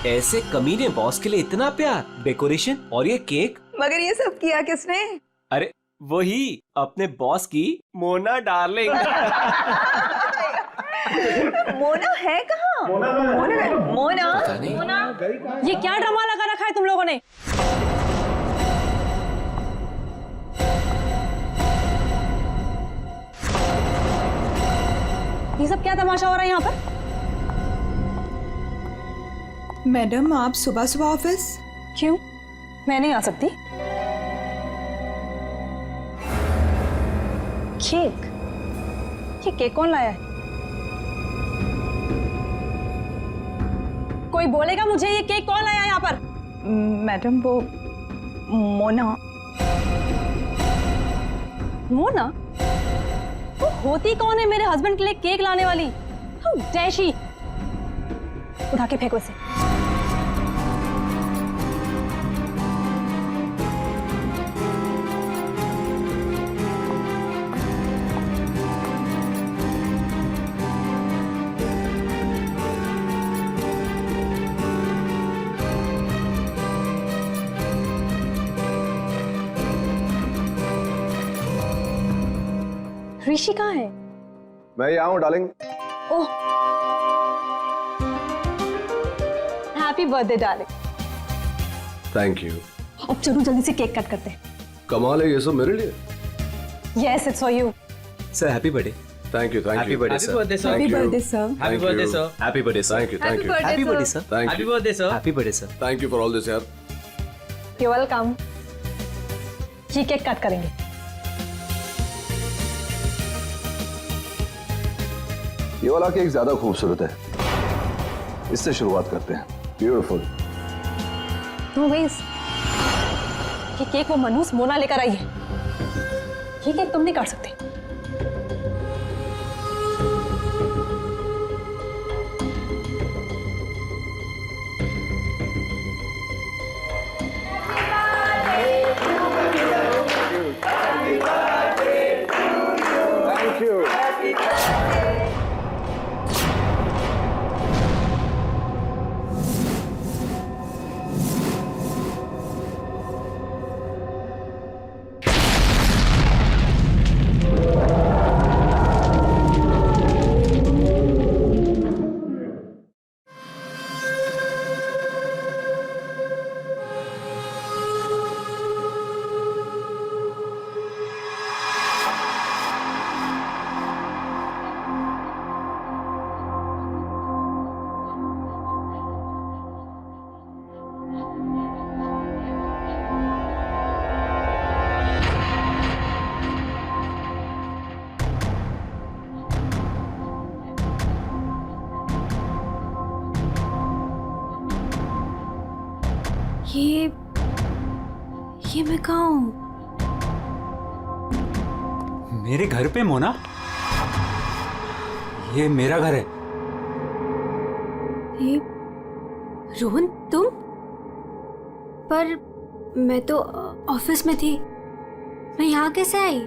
ऐसे कमीने बॉस के लिए इतना प्यार, डेकोरेशन और ये केक। मगर ये सब किया किसने? अरे वही अपने बॉस की मोना डार्लिंग। मोना है कहाँ? मोना पता नहीं। ये क्या ड्रामा लगा रखा है तुम लोगों ने? ये सब क्या तमाशा हो रहा है यहाँ पर? मैडम आप सुबह सुबह ऑफिस? क्यों? मैं नहीं आ सकती। केक? ये केक कौन लाया है? कोई बोलेगा मुझे ये केक कौन लाया है यहाँ पर? मैडम वो मोना। मोना? वो होती कौन है मेरे हस्बैंड के लिए केक लाने वाली? How dare she? उठा के फेंको इसे। ऋषि कहाँ है? मैं यहाँ हूँ darling. Oh, happy birthday darling. Thank you. अब चलो जल्दी से केक कट करते हैं। कमाल है ये सब मेरे लिए। Yes, it's for you. Sir happy birthday. Thank you happy birthday sir. Happy birthday sir. Happy birthday sir. Happy birthday sir. Thank you thank you happy birthday sir. Thank happy you birthday sir. Happy birthday sir. Thank you for all this यार। You're welcome. ये cake cut करेंगे। ये वाला cake ज्यादा खूबसूरत है, इससे शुरुआत करते हैं। ब्यूटीफुल। No way. ये केक वो मनहूस मोना लेकर आई है। ये केक तुम नहीं काट सकते। Thank you. ये मैं कहाँ हूँ? मेरे घर पे मोना? ये मेरा घर है। ये रोहन तुम? पर मैं तो ऑफिस में थी, मैं यहाँ कैसे आई?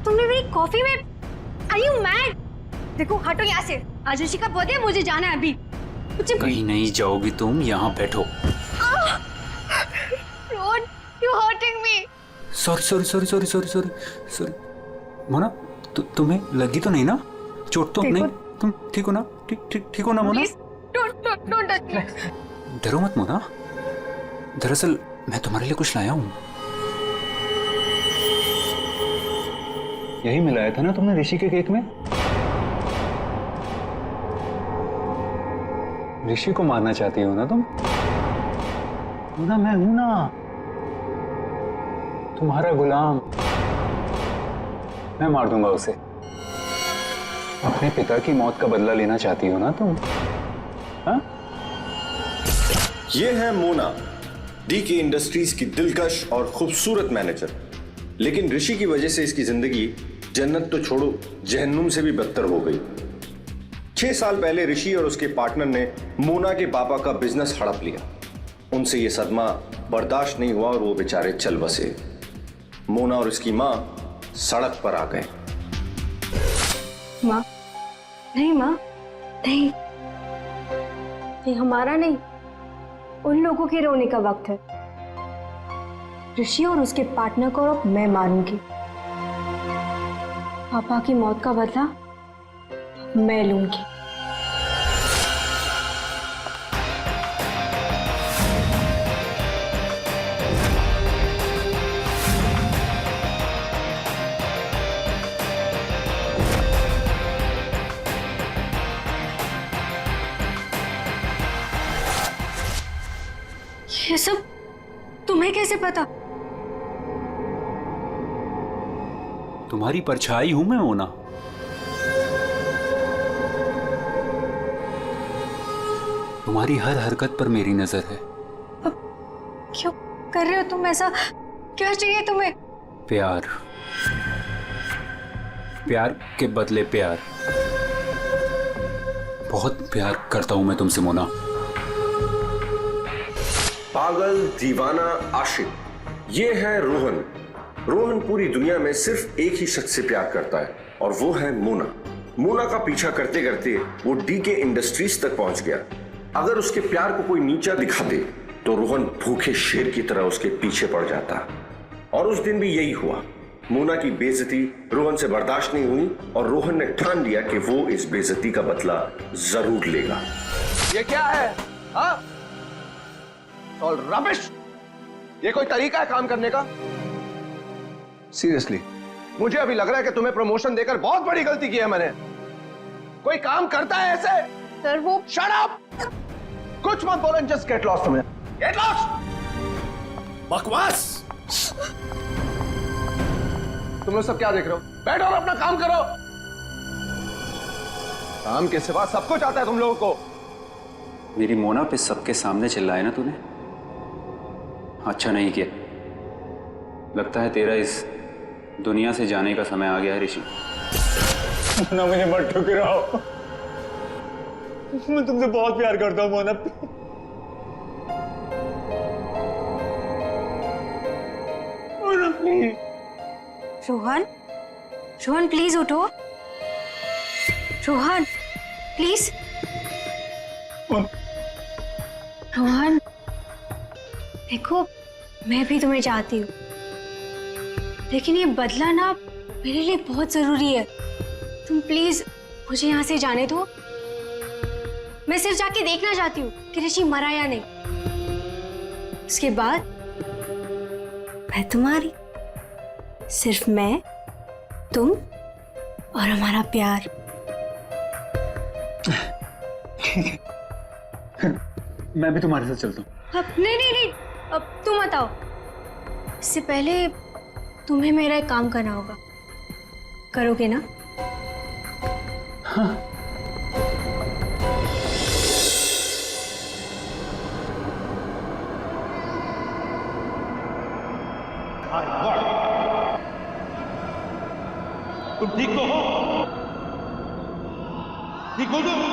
तुमने मेरी कॉफी में? Are you mad? देखो हटो यहाँ से। आज ऋषि का बर्थडे, मुझे जाना है अभी। कहीं नहीं जाओगी तुम, यहाँ बैठो। Rohan, you're hurting me. Sorry Mona, तुम्हें लगी तो नहीं ना? चोट तो नहीं? तुम ठीक हो ना? ठीक हो ना Mona? Please, don't touch me. डरो मत मोना, दरअसल मैं तुम्हारे लिए कुछ लाया हूँ। यही मिलाया था ना तुमने ऋषि के केक में? ऋषि को मारना चाहती हो ना तुम? ना मैं हूं ना, तुम्हारा गुलाम। मैं मार दूंगा उसे। अपने पिता की मौत का बदला लेना चाहती हो ना तुम? हाँ? ये है मोना, डीके इंडस्ट्रीज की दिलकश और खूबसूरत मैनेजर। लेकिन ऋषि की वजह से इसकी जिंदगी जन्नत तो छोड़ो जहन्नुम से भी बदतर हो गई। 6 साल पहले ऋषि और उसके पार्टनर ने मोना के पापा का बिजनेस हड़प लिया। उनसे यह सदमा बर्दाश्त नहीं हुआ और वो बेचारे चल बसे। मोना और उसकी मां सड़क पर आ गए। माँ, नहीं माँ, नहीं, ये हमारा नहीं, उन लोगों के रोने का वक्त है। ऋषि और उसके पार्टनर को अब मैं मारूंगी। पापा की मौत का बदला मैं लूंगी। ये सब तुम्हें कैसे पता? तुम्हारी परछाई हूं मैं मोना। तुम्हारी हर हरकत पर मेरी नजर है। क्यों कर रहे हो तुम ऐसा? क्या चाहिए तुम्हें? प्यार, प्यार के बदले प्यार। बहुत प्यार करता हूं मैं तुमसे मोना। पागल, दीवाना, आशिक, ये है रोहन। रोहन पूरी दुनिया में सिर्फ एक ही शख्स से प्यार करता है और वो है मोना। मोना का पीछा करते करते वो डीके इंडस्ट्रीज तक पहुंच गया। अगर उसके प्यार को कोई नीचा दिखा दे तो रोहन भूखे शेर की तरह उसके पीछे पड़ जाता। और उस दिन भी यही हुआ। मोना की बेइज्जती रोहन से बर्दाश्त नहीं हुई और रोहन ने ठान लिया कि वो इस बेइज्जती का बदला जरूर लेगा। ये क्या है? हाँ? All rubbish. ये कोई तरीका है काम करने का? सीरियसली मुझे अभी लग रहा है कि तुम्हें प्रमोशन देकर बहुत बड़ी गलती की है मैंने। कोई काम करता है ऐसे? सर वो शट अप! कुछ मत बोलो, जस्ट गेट लॉस्ट। तुम्हें गेट लॉस्ट। बकवास। तुम लोग सब क्या देख रहे हो? बैठो और अपना काम करो। काम के सिवा सब कुछ आता है तुम लोगों को। मेरी मोना पे सबके सामने चिल्लाया ना तूने? अच्छा नहीं किया। लगता है तेरा इस दुनिया से जाने का समय आ गया है ऋषि। मोना, मुझे मत ठुकराओ। मैं तुमसे बहुत प्यार करता हूँ मोना। मोना प्लीज। रोहन, रोहन प्लीज उठो। रोहन प्लीज। रोहन देखो, मैं भी तुम्हें चाहती हूँ, लेकिन ये बदला ना मेरे लिए बहुत जरूरी है। तुम प्लीज मुझे यहाँ से जाने दो। मैं सिर्फ जाके देखना चाहती हूँ कि ऋषि मरा या नहीं। उसके बाद मैं तुम्हारी, सिर्फ मैं, तुम और हमारा प्यार। मैं भी तुम्हारे साथ चलता हूँ। अब नहीं नहीं नहीं, अब तुम बताओ। इससे पहले तुम्हें मेरा एक काम करना होगा। करोगे ना? हाँ। तुम ठीक तो हो? ठीक हो तुम?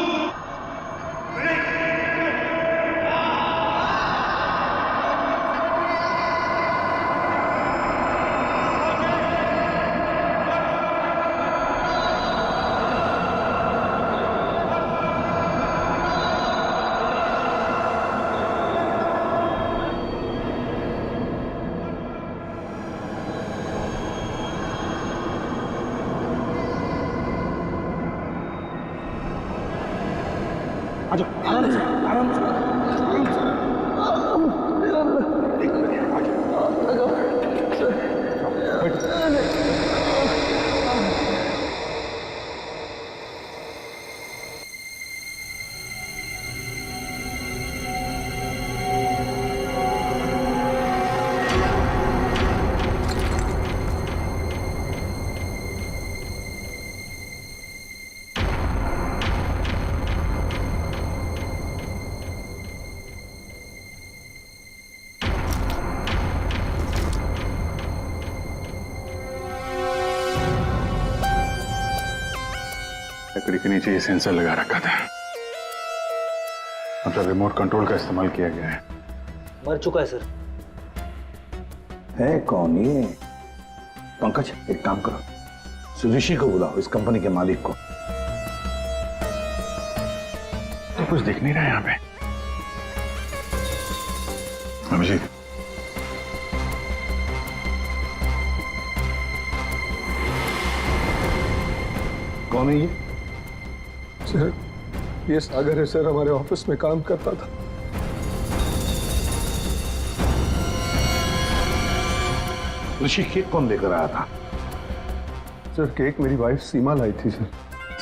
लकड़ी के नीचे ये सेंसर लगा रखा था, मतलब रिमोट कंट्रोल का इस्तेमाल किया गया है। मर चुका है सर। है कौन ये? पंकज, एक काम करो, सुदेशी को बुलाओ, इस कंपनी के मालिक को। तो कुछ दिख नहीं रहा है यहाँ पे। अभिजीत, कौन है ये? सर, ये सागर है सर, हमारे ऑफिस में काम करता था। ऋषि केक कौन लेकर आया था? सर, केक मेरी वाइफ सीमा लाई थी सर।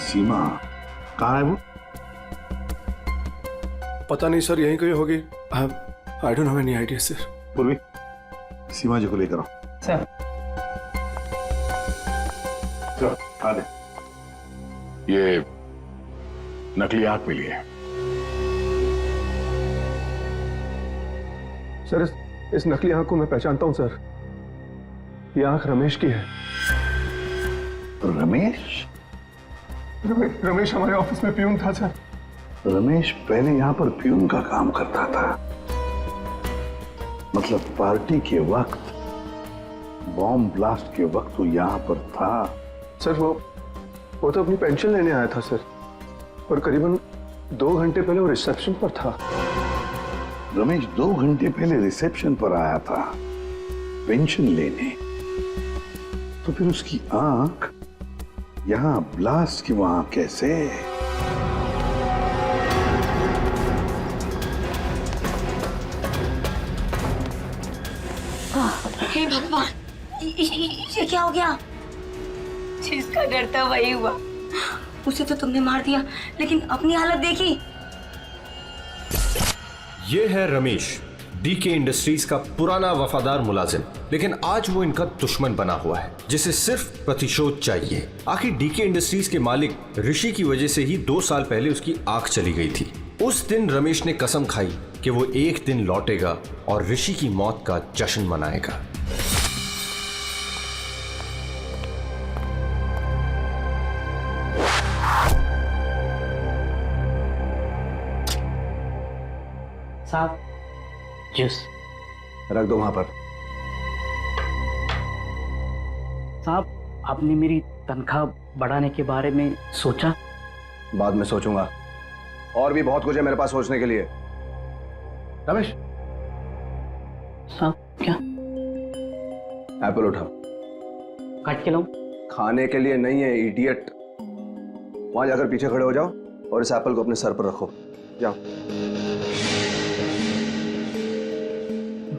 सीमा कहाँ है वो? पता नहीं सर, यहीं कहीं होगी। I don't have any idea sir. पूर्वी, सीमा जी को लेकर आओ। सर। चलो, आ दे। ये नकली आंख मिली है। सर, इस नकली आंख को मैं पहचानता हूं सर। ये आंख रमेश की है। रमेश? रमेश हमारे ऑफिस में प्यून था सर। रमेश पहले यहाँ पर प्यून का काम करता था, मतलब पार्टी के वक्त, बॉम्ब ब्लास्ट के वक्त वो यहाँ पर था। सर, वो तो अपनी पेंशन लेने आया था सर, और करीबन 2 घंटे पहले वो रिसेप्शन पर था। रमेश 2 घंटे पहले रिसेप्शन पर आया था पेंशन लेने, तो फिर उसकी आंख यहां ब्लास्ट की वहां कैसे? हे भगवान, ये क्या हो गया? जिसका डर था वही हुआ। उसे तो तुमने मार दिया, लेकिन अपनी हालत देखी। ये है रमेश, डीके इंडस्ट्रीज का पुराना वफादार मुलाजिम, लेकिन आज वो इनका दुश्मन बना हुआ है, जिसे सिर्फ प्रतिशोध चाहिए। आखिर डीके इंडस्ट्रीज के मालिक ऋषि की वजह से ही 2 साल पहले उसकी आंख चली गई थी। उस दिन रमेश ने कसम खाई कि वो एक दिन लौटेगा और ऋषि की मौत का जश्न मनाएगा। साहब, जूस रख दो वहां पर। साहब, आपने मेरी तनख्वाह बढ़ाने के बारे में सोचा? बाद में सोचूंगा, और भी बहुत कुछ है मेरे पास सोचने के लिए। रमेश, साहब क्या? एप्पल उठाओ। काट के लाऊं? खाने के लिए नहीं है इडियट। वहां जाकर पीछे खड़े हो जाओ और इस एप्पल को अपने सर पर रखो। जाओ।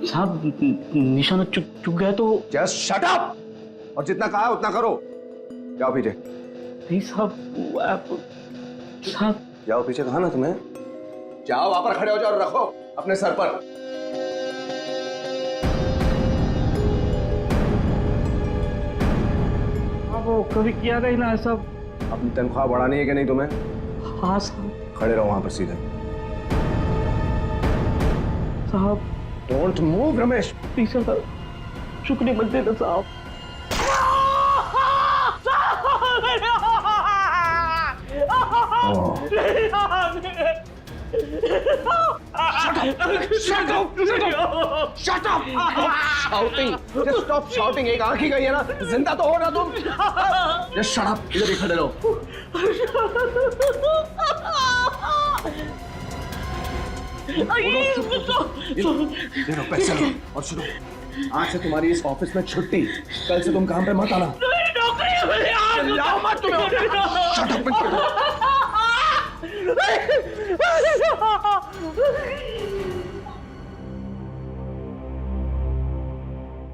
साहब, निशाना चुक गया तो? जस्ट शट अप, और जितना कहा उतना करो। जाओ पीछे। नहीं साहब, साहब जाओ पीछे, कहा ना तुम्हें। जाओ, वहां पर खड़े हो जाओ और रखो अपने सर पर। वो कभी किया नहीं ना साहब। अपनी तनख्वाह बढ़ानी है कि नहीं तुम्हें? हाँ साहब। खड़े रहो वहां पर सीधे। साहब, don't move Ramesh. Please sir, शुक्रिया मत देना साहब। Shut up! Shouting. Just stop shouting. एक आंख ही गई है ना, जिंदा तो हो ना तुम। Just shut up. इधर ही खड़े रहो। देखो, पैसे लो और सुनो, आज से तुम्हारी इस ऑफिस में छुट्टी। कल से तुम काम पे मत आना। चिल्लाओ मत तुम्हें। Shut up, बंद करो।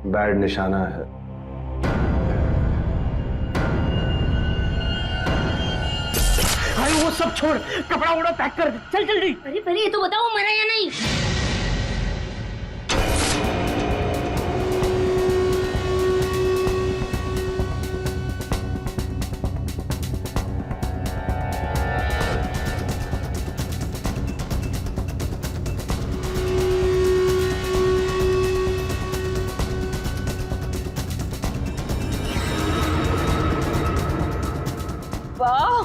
बैड निशाना है। भाई वो सब छोड़, कपड़ा वपड़ा पैक कर, चल जल्दी। अरे पहले ये तो बताओ, मरा या नहीं? वाह,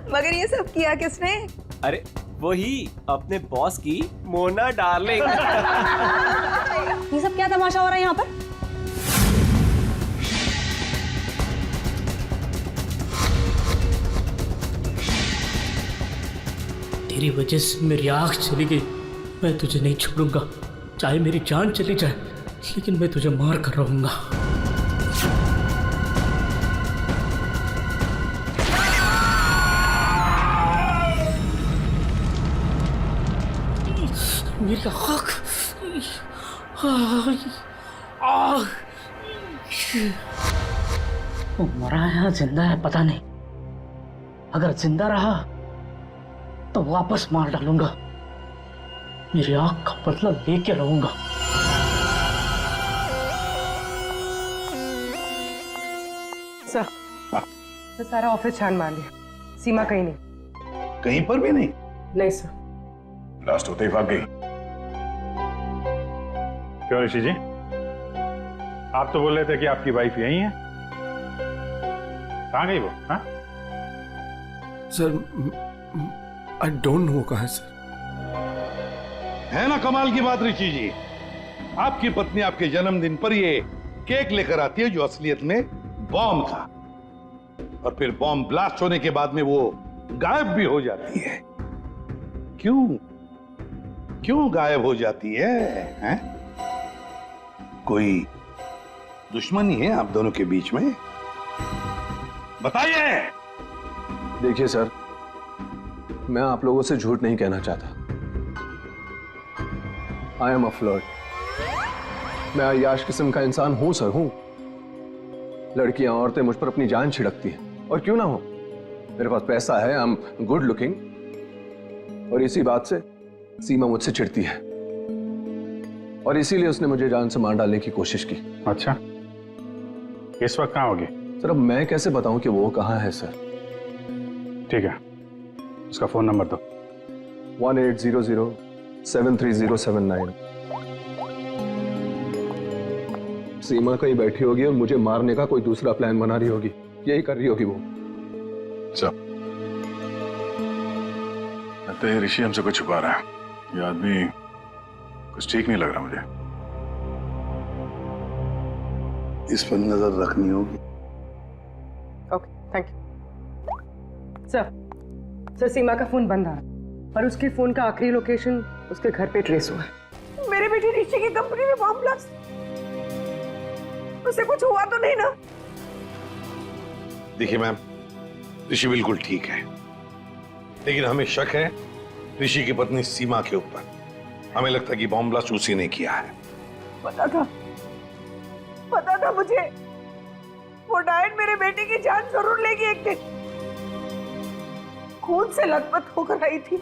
मगर ये सब किया किसने? अरे वही अपने बॉस की मोना डार्लिंग। ये सब क्या तमाशा हो रहा है यहाँ पर? तेरी वजह से मेरी आँख चली गई। मैं तुझे नहीं छोड़ूंगा, चाहे मेरी जान चली जाए, लेकिन मैं तुझे मार कर रहूंगा। मेरी आँख, वो मरा है या जिंदा है पता नहीं। अगर जिंदा रहा तो वापस मार डालूंगा। मेरी आंख का बदला लेके रहूंगा। सर, तो सारा ऑफिस छान मार लिया, सीमा कहीं नहीं। कहीं पर भी नहीं? नहीं सर। लास्ट होते ही भाग गई। क्यों ऋषि जी, आप तो बोल रहे थे कि आपकी वाइफ यही है, कहाँ गई वो? हाँ सर, आई डोंट नो कहाँ है सर। है ना कमाल की बात ऋषि जी, आपकी पत्नी आपके जन्मदिन पर ये केक लेकर आती है जो असलियत में बॉम्ब था, और फिर बॉम्ब ब्लास्ट होने के बाद में वो गायब भी हो जाती है। क्यों क्यों गायब हो जाती है, हैं? कोई दुश्मनी है आप दोनों के बीच में? बताइए। देखिए सर, मैं आप लोगों से झूठ नहीं कहना चाहता। I am a flirt. मैं अय्याश किस्म का इंसान हूं सर, हूं। लड़कियां, औरतें मुझ पर अपनी जान छिड़कती हैं, और क्यों ना हो। मेरे पास पैसा है, आई एम गुड लुकिंग, और इसी बात से सीमा मुझसे चिढ़ती है, और इसीलिए उसने मुझे जान से मार डालने की कोशिश की। अच्छा, इस वक्त कहाँ होगी? सर अब मैं कैसे बताऊं कि वो कहाँ है सर? ठीक है, उसका फोन नंबर दो। 1800-73079। सीमा कहीं बैठी होगी और मुझे मारने का कोई दूसरा प्लान बना रही होगी, यही कर रही होगी वो। सब लगता है ऋषि हमसे कुछ छुपा रहा है। ये आदमी कुछ ठीक नहीं लग रहा मुझे। इस पर नजर रखनी होगी। Okay, thank you. सर, सीमा का फोन बंद आ रहा है, पर उसके फोन का आखिरी लोकेशन उसके घर पे ट्रेस हुआ है। मेरे बेटे ऋषि की कंपनी में बॉम्ब ब्लास्ट, उसे कुछ हुआ तो नहीं ना? देखिए मैम, ऋषि बिल्कुल ठीक है, लेकिन हमें शक है ऋषि की पत्नी सीमा के ऊपर। हमें लगता है कि बॉम्ब ब्लास्ट उसी ने किया है। पता था मुझे, वो डायन मेरे बेटे की जान जरूर लेगी एक दिन। खून से लथपथ होकर आई थी।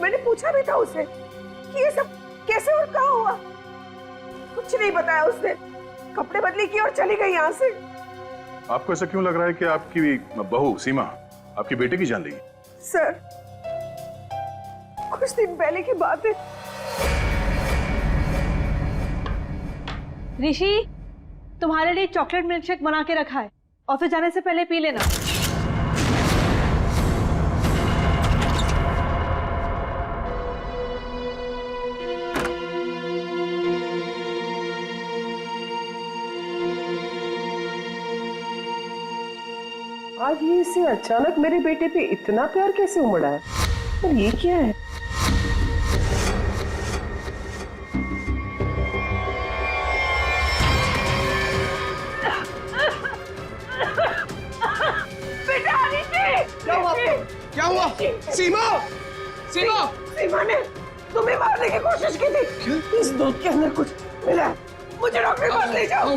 मैंने पूछा भी था उसे कि ये सब कैसे और कहाँ हुआ। कुछ नहीं बताया उसने, कपड़े बदली की और चली गई यहाँ से। आपको ऐसा क्यों लग रहा है कि आपकी बहू सीमा आपकी बेटे की जान लेगी? सर, कुछ दिन पहले की बात है। ऋषि, तुम्हारे लिए चॉकलेट मिल्कशेक बना के रखा है, ऑफिस जाने से पहले पी लेना। आज ये इससे अचानक मेरे बेटे पे इतना प्यार कैसे उमड़ा है? और ये क्या है? क्या हुआ? सीमा! सीमा! सीमा ने तुम्हें मारने की कोशिश की थी। इस दूध के अंदर कुछ मिला है, मुझे डॉक्टर के पास ले जाओ।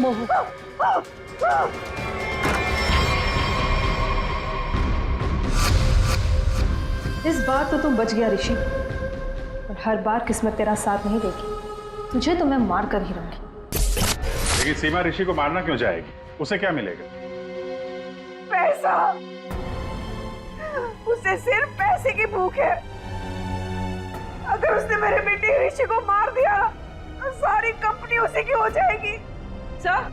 इस बार तो तुम बच गया ऋषि, और हर बार किस्मत तेरा साथ नहीं देगी। तुझे तो मैं मार कर ही रहूंगी। लेकिन सीमा ऋषि को मारना क्यों चाहेगी? उसे क्या मिलेगा? पैसा। उसे सिर्फ पैसे की भूख है। अगर उसने मेरे बेटे ऋषि को मार दिया तो सारी कंपनी उसी की हो जाएगी। सर,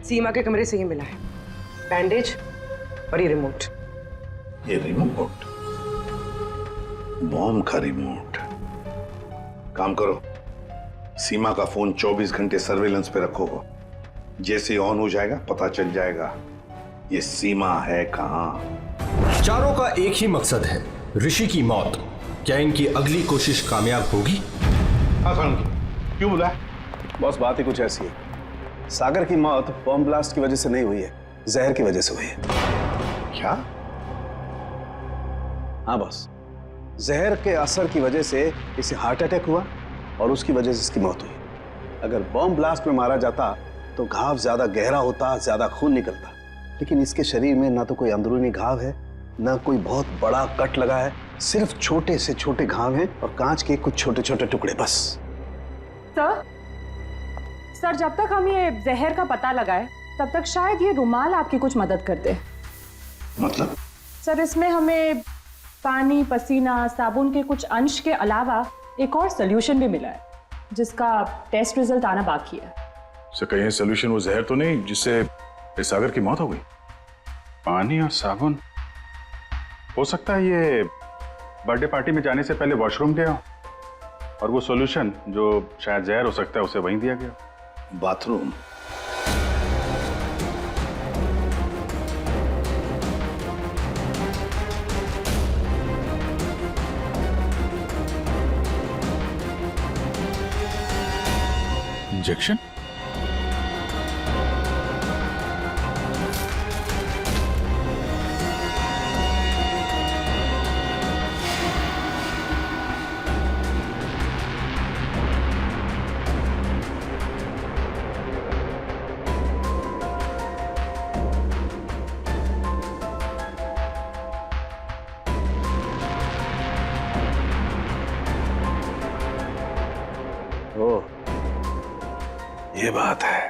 सीमा के कमरे से ही मिला है, बैंडेज और ये रिमोट। ये रिमोट? बॉम्ब का रिमोट? काम करो, सीमा का फोन 24 घंटे सर्वेलेंस पे रखो। जैसे ऑन हो जाएगा पता चल जाएगा ये सीमा है कहां। चारों का एक ही मकसद है, ऋषि की मौत। क्या इनकी अगली कोशिश कामयाब होगी? हाँ सर, क्यों बोला? बॉस बात ही कुछ ऐसी है, सागर की मौत बॉम्ब ब्लास्ट की वजह से नहीं हुई है, जहर की वजह से हुई है। क्या? हाँ बॉस, जहर के असर की वजह से इसे हार्ट अटैक हुआ और उसकी वजह से इसकी मौत हुई। अगर बॉम्ब ब्लास्ट में मारा जाता तो घाव ज्यादा गहरा होता, ज्यादा खून निकलता, लेकिन इसके शरीर में ना तो कोई अंदरूनी घाव है, ना कोई बहुत बड़ा कट लगा है, सिर्फ छोटे से छोटे घाव हैं और कांच के कुछ छोटे छोटे टुकड़े बस। सर जब तक हम ये जहर का पता लगाए तब तक शायद ये रुमाल आपकी कुछ मदद कर दे। मतलब? सर इसमें हमें पानी, पसीना, साबुन के कुछ अंश के अलावा एक और सोल्यूशन भी मिला है जिसका टेस्ट रिजल्ट आना बाकी है। सर कहीं सोल्यूशन वो जहर तो नहीं जिससे सागर की मौत हो गई? पानी और साबुन? हो सकता है ये बर्थडे पार्टी में जाने से पहले वॉशरूम गया और वो सॉल्यूशन जो शायद जहर हो सकता है उसे वहीं दिया गया। बाथरूम? इंजेक्शन? ओ, ये बात है।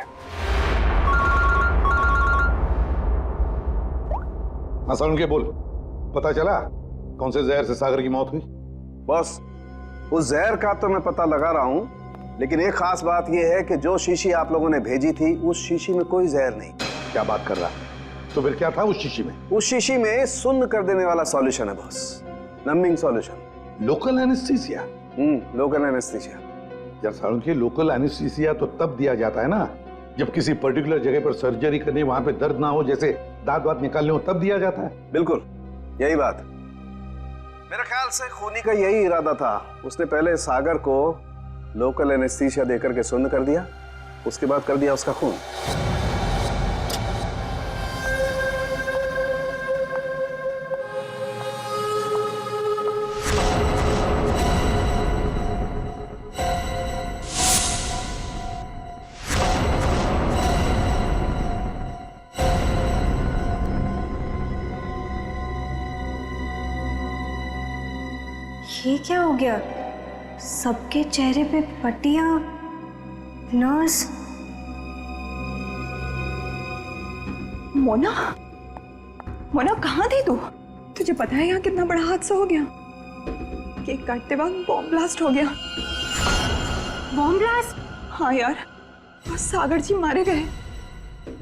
हाँ उनके बोल, पता चला कौन से जहर से सागर की मौत हुई? बॉस उस जहर का तो मैं पता लगा रहा हूं, लेकिन एक खास बात यह है कि जो शीशी आप लोगों ने भेजी थी उस शीशी में कोई जहर नहीं। क्या बात कर रहा? तो फिर क्या था उस शीशी में? उस शीशी में सुन्न कर देने वाला सॉल्यूशन है boss, numbing solution. Local anaesthesia? Local anaesthesia. यार सारुण के लोकल एनेस्थीसिया तो तब दिया जाता है ना जब किसी पर्टिकुलर जगह पर सर्जरी करनी, वहां पे दर्द ना हो, जैसे दांत वात निकालने हो, तब दिया जाता है। बिल्कुल यही बात। मेरा ख्याल से खूनी का यही इरादा था। उसने पहले सागर को लोकल एनेस्थीसिया देकर के सुन्न कर दिया, उसके बाद कर दिया उसका खून। ये क्या हो गया? सबके चेहरे पे पट्टियां, नर्स। मोना, मोना कहाँ थी तू? तुझे पता है यहाँ कितना बड़ा हादसा हो गया? केक काटते वक्त बॉम्ब ब्लास्ट हो गया। Bomb blast? हाँ यार, और सागर जी मारे गए।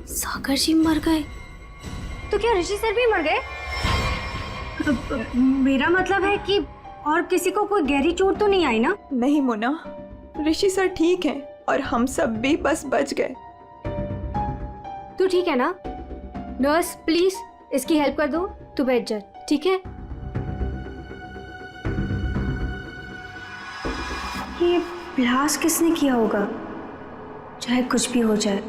सागर जी मर गए? तो क्या ऋषि सर भी मर गए? मेरा मतलब है कि और किसी को कोई गहरी चोट तो नहीं आई ना? नहीं मोना, ऋषि सर ठीक हैं और हम सब भी बस बच गए। तू ठीक है ना? नर्स प्लीज इसकी हेल्प कर दो, तू बैठ जा, ठीक है? ये ब्लास्ट किसने किया होगा? चाहे कुछ भी हो जाए,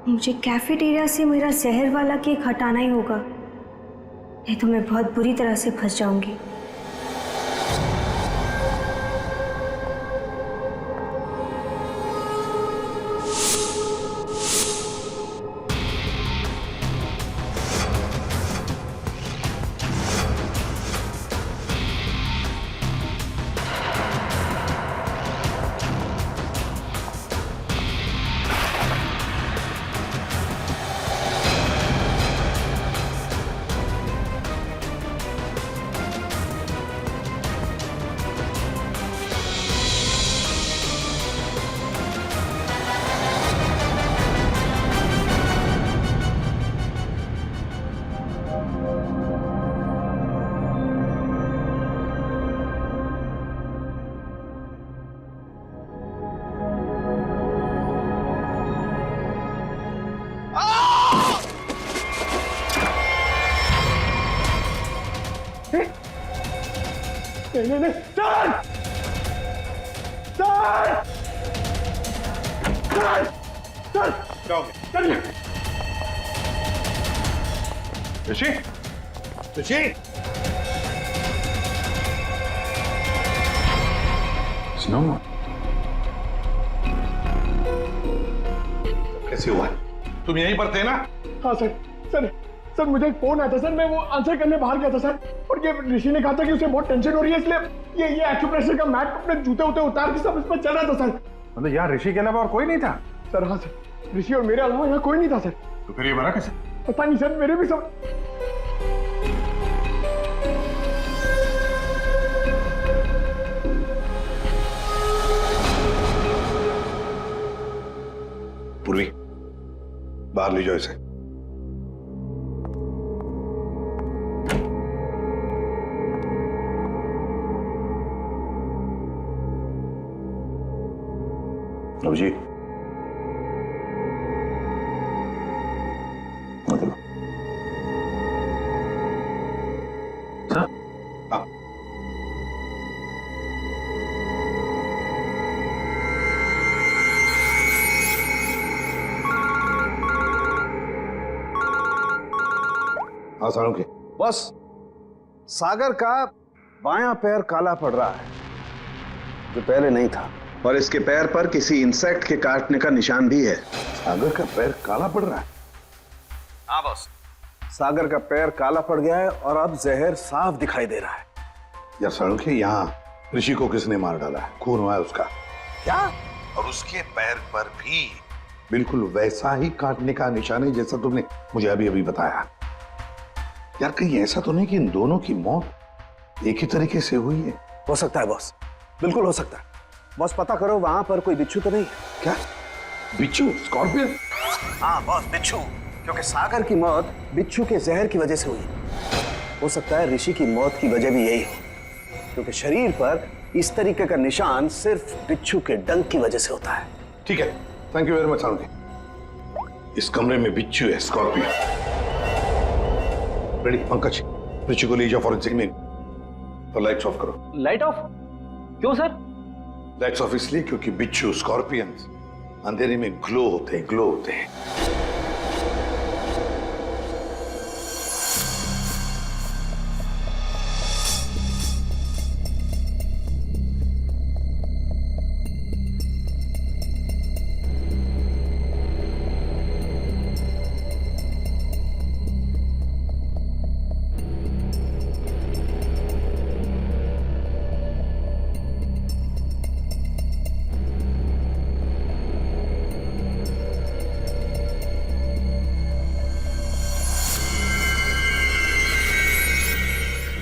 मुझे कैफेटेरिया से मेरा जहर वाला केक हटाना ही होगा, नहीं तो मैं बहुत बुरी तरह से फंस जाऊंगी। नहीं नहीं सर सर सर सर क्या हो गया? चलिए ऋषि ऋषि स्नो कैसे हुआ? तुम यहीं पर थे ना? हाँ सर सर सर मुझे एक फोन आया था सर, मैं वो आंसर करने बाहर गया था सर, और ये ऋषि ने कहा था कि उसे बहुत टेंशन हो रही है, इसलिए ये एक्यूप्रेशर का मैट अपने जूते उते उतार के सब इसमें चल रहा था सर। मतलब यहाँ ऋषि के अलावा और कोई नहीं था? सर हाँ सर, ऋषि और मेरे अलावा यहाँ कोई नहीं था सर। तो फिर ये बना कैसे? पता नहीं सर, मेरे भी सब। पूर्वी, बाहर ले जाओ इसे। अभिजीत, मतलब सर हाँ सारुण के बस सागर का बायां पैर काला पड़ रहा है, जो पहले नहीं था, और इसके पैर पर किसी इंसेक्ट के काटने का निशान भी है। सागर का पैर काला पड़ रहा है? हाँ बॉस, सागर का पैर काला पड़ गया है और अब जहर साफ दिखाई दे रहा है। या सारुण के यहाँ ऋषि को किसने मार डाला है? खून हुआ है उसका क्या? और उसके पैर पर भी बिल्कुल वैसा ही काटने का निशान है जैसा तुमने मुझे अभी अभी बताया। यार कहीं ऐसा तो नहीं कि इन दोनों की मौत एक ही तरीके से हुई है? हो सकता है बॉस, बिल्कुल हो सकता है। बॉस पता करो वहां पर कोई बिच्छू तो नहीं है? क्या बिच्छू? स्कॉर्पियन? हाँ बॉस, बिच्छू, क्योंकि सागर की मौत बिच्छू के जहर की वजह से हुई। हो सकता है ऋषि की मौत की वजह भी यही हो, क्योंकि शरीर पर इस तरीके का निशान सिर्फ बिच्छू के डंक की वजह से होता है। ठीक है, थैंक यू वेरी मच सारुण के। इस कमरे में बिच्छू है, स्कॉर्पियन। रेडी पंकज, ऋषि को ले जाओ फॉरेंसिक में। तो लाइट्स ऑफ करो। Light of? क्यों सर? लाइट्स ऑफ इसलिए क्योंकि बिच्छू स्कॉर्पियंस अंधेरे में ग्लो होते हैं, ग्लो होते हैं।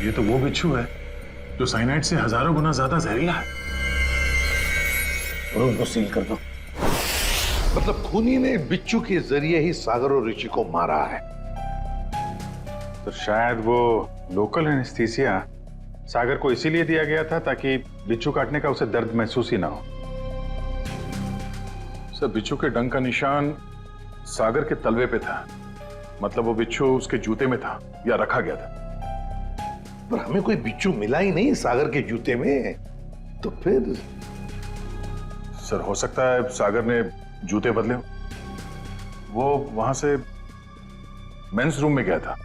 ये तो वो बिच्छू है जो साइनाइड से हजारों गुना ज्यादा जहरीला है। और उनको सील कर दो। मतलब खूनी ने बिच्छू के जरिए ही सागर और ऋषि को मारा है। तो शायद वो लोकल एनेस्थीसिया सागर को इसीलिए दिया गया था ताकि बिच्छू काटने का उसे दर्द महसूस ही ना हो। सर, बिच्छू के डंक का निशान सागर के तलवे पे था, मतलब वो बिच्छू उसके जूते में था या रखा गया था। पर हमें कोई बिच्छू मिला ही नहीं सागर के जूते में, तो फिर? सर, हो सकता है सागर ने जूते बदले। वो वहां से मेंस रूम में गया था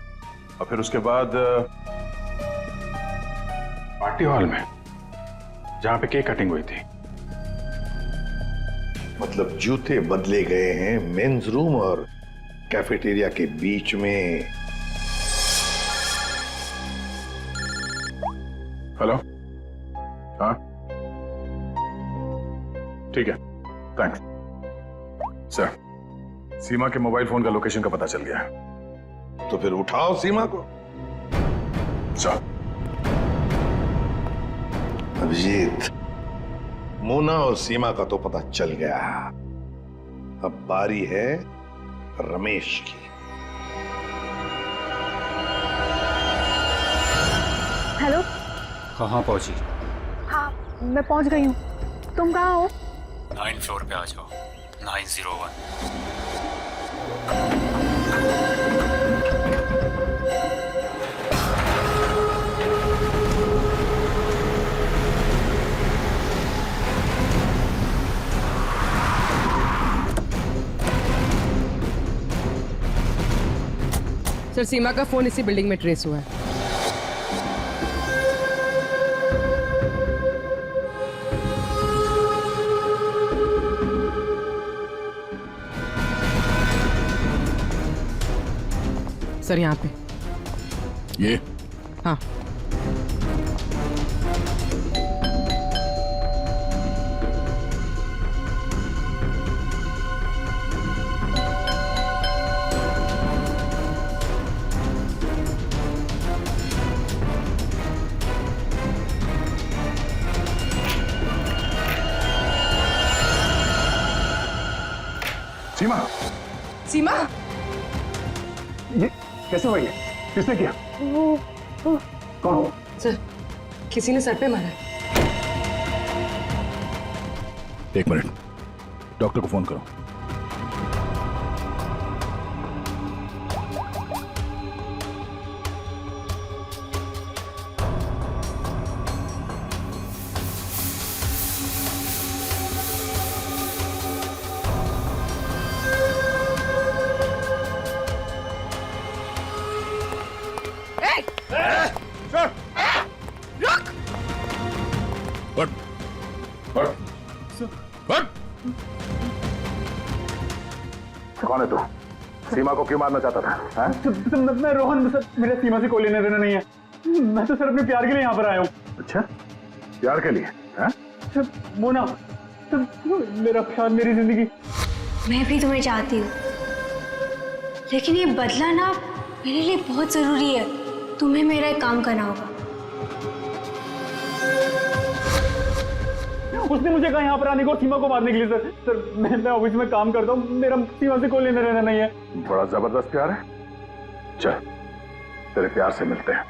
और फिर उसके बाद पार्टी हॉल में जहां पे केक कटिंग हुई थी। मतलब जूते बदले गए हैं मेंस रूम और कैफेटेरिया के बीच में। हेलो, हाँ ठीक है, थैंक्स सर। सीमा के मोबाइल फोन का लोकेशन का पता चल गया है। तो फिर उठाओ सीमा को। सर, अभिजीत, मोना और सीमा का तो पता चल गया। अब बारी है रमेश की। हेलो। कहाँ पहुंची? हाँ, मैं पहुंच गई हूँ। तुम कहाँ हो? 9 फ्लोर पे आ जाओ। 901। सर सीमा का फोन इसी बिल्डिंग में ट्रेस हुआ है। सर यहाँ पे ये हाँ। सीमा, सीमा ये कैसे हुआ? ये किसने किया? कौन? सर किसी ने सर पे मारा है। एक मिनट, डॉक्टर को फोन करो। कौन है तू? सीमा को क्यों मारना चाहता था? मैं रोहन, सर मेरा सीमा से कोई लेना देना नहीं है। मैं तो सर अपने प्यार के लिए यहाँ पर आया हूँ। अच्छा, प्यार के लिए? सर मोना, सर मेरा प्यार, मेरी जिंदगी। मैं भी तुम्हें चाहती हूँ, लेकिन ये बदला ना मेरे लिए बहुत जरूरी है। तुम्हें मेरा एक काम करना होगा। उसने मुझे कहा यहाँ पर आने को, सीमा को मारने के लिए। सर मैं ऑफिस में काम करता हूँ, मेरा सीमा से कोई लेना देना नहीं है। बड़ा जबरदस्त प्यार है। चल तेरे प्यार से मिलते हैं।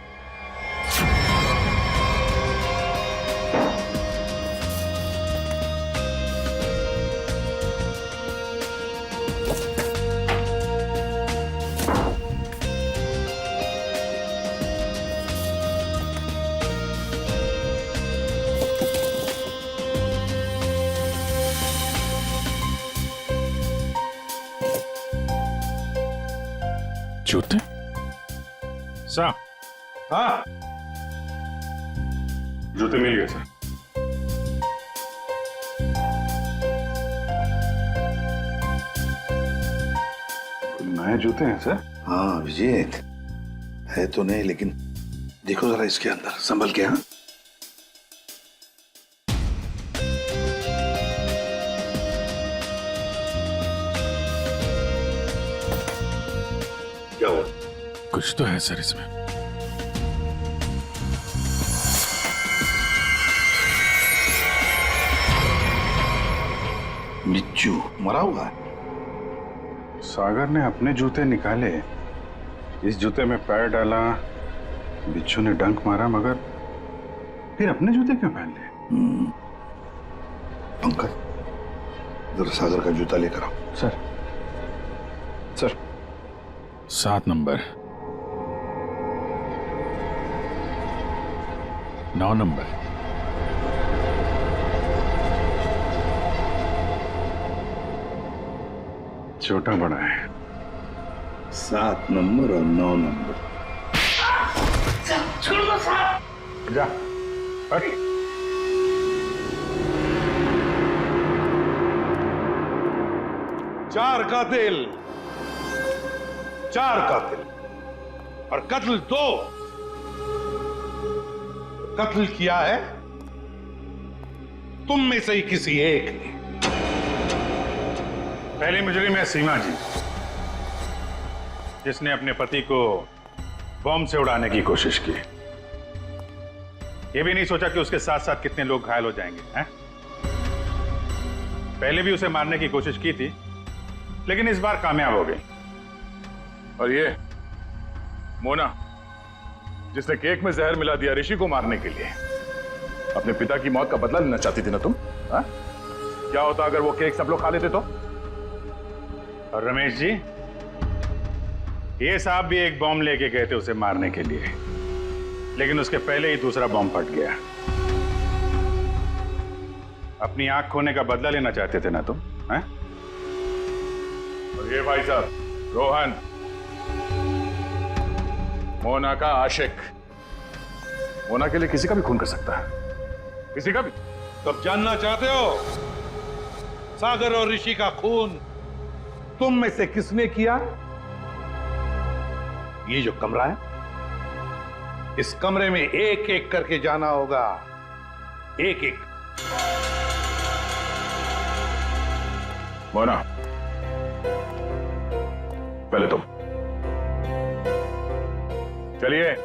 जूते? सर, हाँ, जूते मिल गए सर। नए जूते हैं सर? हाँ विजेत, है तो नहीं, लेकिन देखो जरा इसके अंदर, संभल के। हाँ क्या हुआ? कुछ तो है सर इसमें। बिच्छू मरा हुआ है। सागर ने अपने जूते निकाले, इस जूते में पैर डाला, बिच्छू ने डंक मारा, मगर फिर अपने जूते क्यों पहन लिए? पंकज, जरा सागर का जूता लेकर आओ। सर, सर 7 नंबर, 9 नंबर, छोटा बड़ा है। 7 नंबर और 9 नंबर। छोड़ दो साहब। जा, हट। चार कातिल और कत्ल 2। कत्ल किया है तुम में से ही किसी एक ने। पहली मुजरिम है सीमा जी, जिसने अपने पति को बॉम्ब से उड़ाने की कोशिश की। यह भी नहीं सोचा कि उसके साथ साथ कितने लोग घायल हो जाएंगे, हैं? पहले भी उसे मारने की कोशिश की थी, लेकिन इस बार कामयाब हो गई। और ये मोना, जिसने केक में जहर मिला दिया ऋषि को मारने के लिए, अपने पिता की मौत का बदला लेना चाहती थी ना तुम? हा? क्या होता अगर वो केक सब लोग खा लेते तो? और रमेश जी, ये साहब भी एक बॉम्ब लेके गए थे उसे मारने के लिए, लेकिन उसके पहले ही दूसरा बॉम्ब फट गया। अपनी आंख खोने का बदला लेना चाहते थे ना तुम, हैं? और ये भाई साहब रोहन, मोना का आशिक मोना के लिए किसी का भी खून कर सकता है, किसी का भी। तब जानना चाहते हो सागर और ऋषि का खून तुम में से किसने किया? ये जो कमरा है, इस कमरे में एक एक करके जाना होगा, एक एक। मोना, पहले तुम चलिए।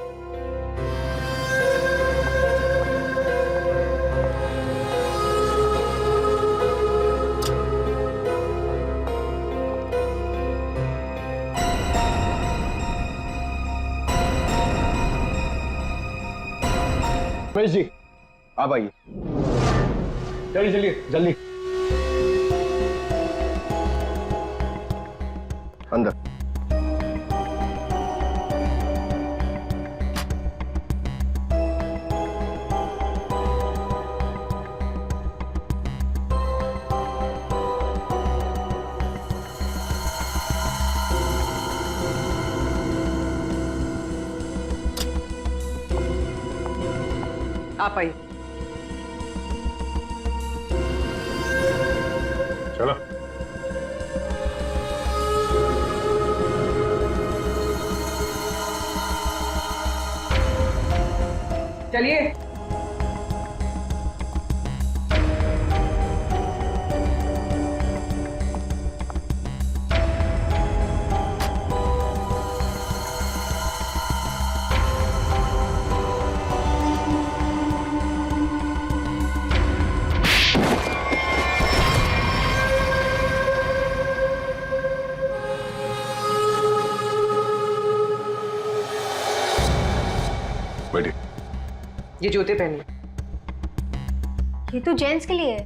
रमेश जी, आप आइए। चलिए चलिए जल्दी अंदर। आप आइए। चलो। चलिए। बैठिए। ये जूते पहनिए। ये तो जेंट्स के लिए है।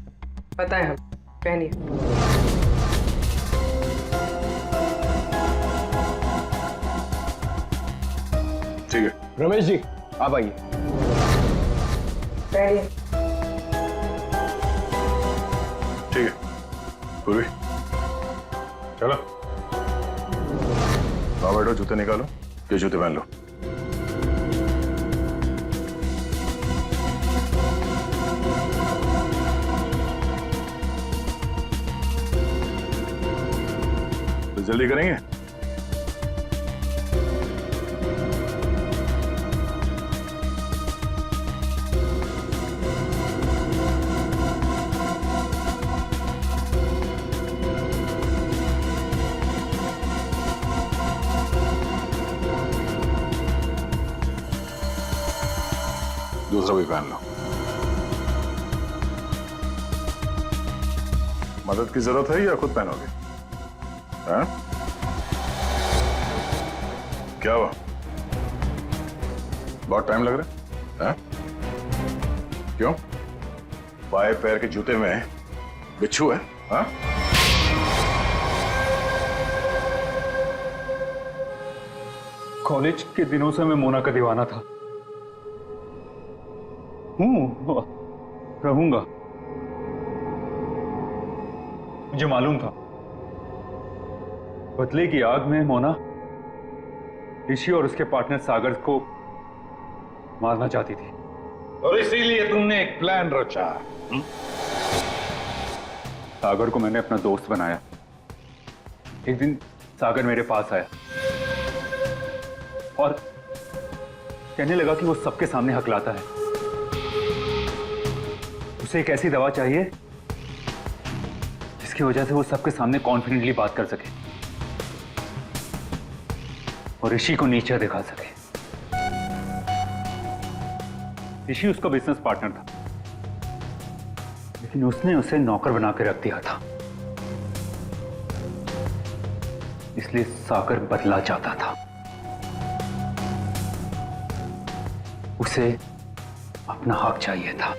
पता है, हम पहनिए। ठीक है। रमेश जी, आप आइए। पहनिए। ठीक है। पूर्वी, चलो। आओ बैठो, जूते निकालो। ये जूते पहन लो। तो जल्दी करेंगे। दूसरा भी पहन लो। मदद की जरूरत है या खुद पहनोगे? हाँ? क्या हुआ? बहुत टाइम लग रहा है? हाँ? क्यों? बाएं पैर के जूते में बिच्छू है? हाँ? कॉलेज के दिनों से मैं मोना का दीवाना था। रहूंगा। मुझे मालूम था बदले की आग में मोना ऋषि और उसके पार्टनर सागर को मारना चाहती थी, और इसीलिए तुमने एक प्लान रचा। सागर को मैंने अपना दोस्त बनाया। एक दिन सागर मेरे पास आया और कहने लगा कि वो सबके सामने हकलाता है। उसे एक ऐसी दवा चाहिए जिसकी वजह से वो सबके सामने कॉन्फिडेंटली बात कर सके और ऋषि को नीचे दिखा सके। ऋषि उसका बिजनेस पार्टनर था, लेकिन उसने उसे नौकर बना के रख दिया था, इसलिए सागर बदला चाहता था। उसे अपना हक चाहिए था,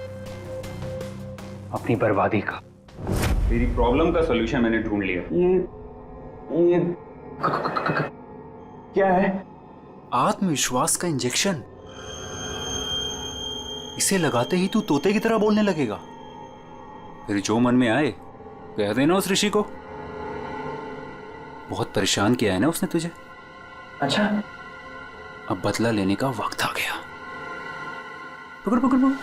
अपनी बर्बादी का। मेरी प्रॉब्लम का सॉल्यूशन मैंने ढूंढ लिया। ये क्या है? आत्मविश्वास का इंजेक्शन। इसे लगाते ही तू तोते की तरह बोलने लगेगा। फिर जो मन में आए कह देना उस ऋषि को। बहुत परेशान किया है ना उसने तुझे। अच्छा, अब बदला लेने का वक्त आ गया। पकड़ पकड़ पकड़।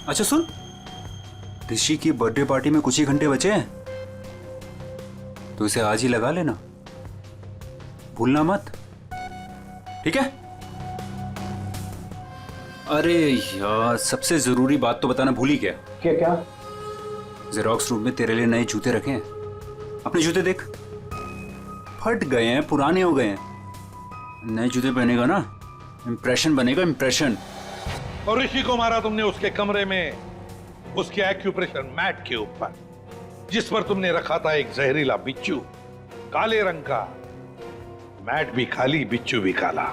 अच्छा सुन, ऋषि की बर्थडे पार्टी में कुछ ही घंटे बचे हैं, तो इसे आज ही लगा लेना, भूलना मत, ठीक है? अरे यार, सबसे जरूरी बात तो बताना भूल ही गया। क्या क्या? जेरोक्स रूम में तेरे लिए नए जूते रखे हैं। अपने जूते देख, फट गए हैं, पुराने हो गए हैं। नए जूते पहनेगा ना, इंप्रेशन बनेगा, इंप्रेशन। और ऋषि को मारा तुमने उसके कमरे में, उसके एक्यूप्रेशर मैट के ऊपर, जिस पर तुमने रखा था एक जहरीला बिच्छू, काले रंग का। मैट भी खाली, बिच्छू भी काला,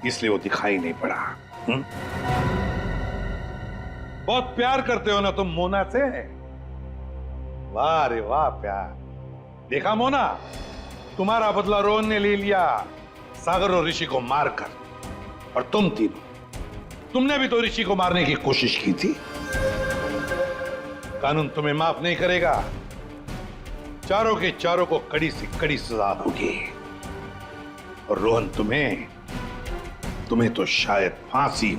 इसलिए वो दिखाई नहीं पड़ा। बहुत प्यार करते हो ना तुम मोना से? वाह रे वाह प्यार। देखा मोना, तुम्हारा बदला रोहन ने ले लिया सागर और ऋषि को मारकर, और तुम तीनों, तुमने भी तो ऋषि को मारने की कोशिश की थी। कानून तुम्हें माफ नहीं करेगा, चारों के चारों को कड़ी से कड़ी सजा होगी। और रोहन, तुम्हें तो शायद फांसी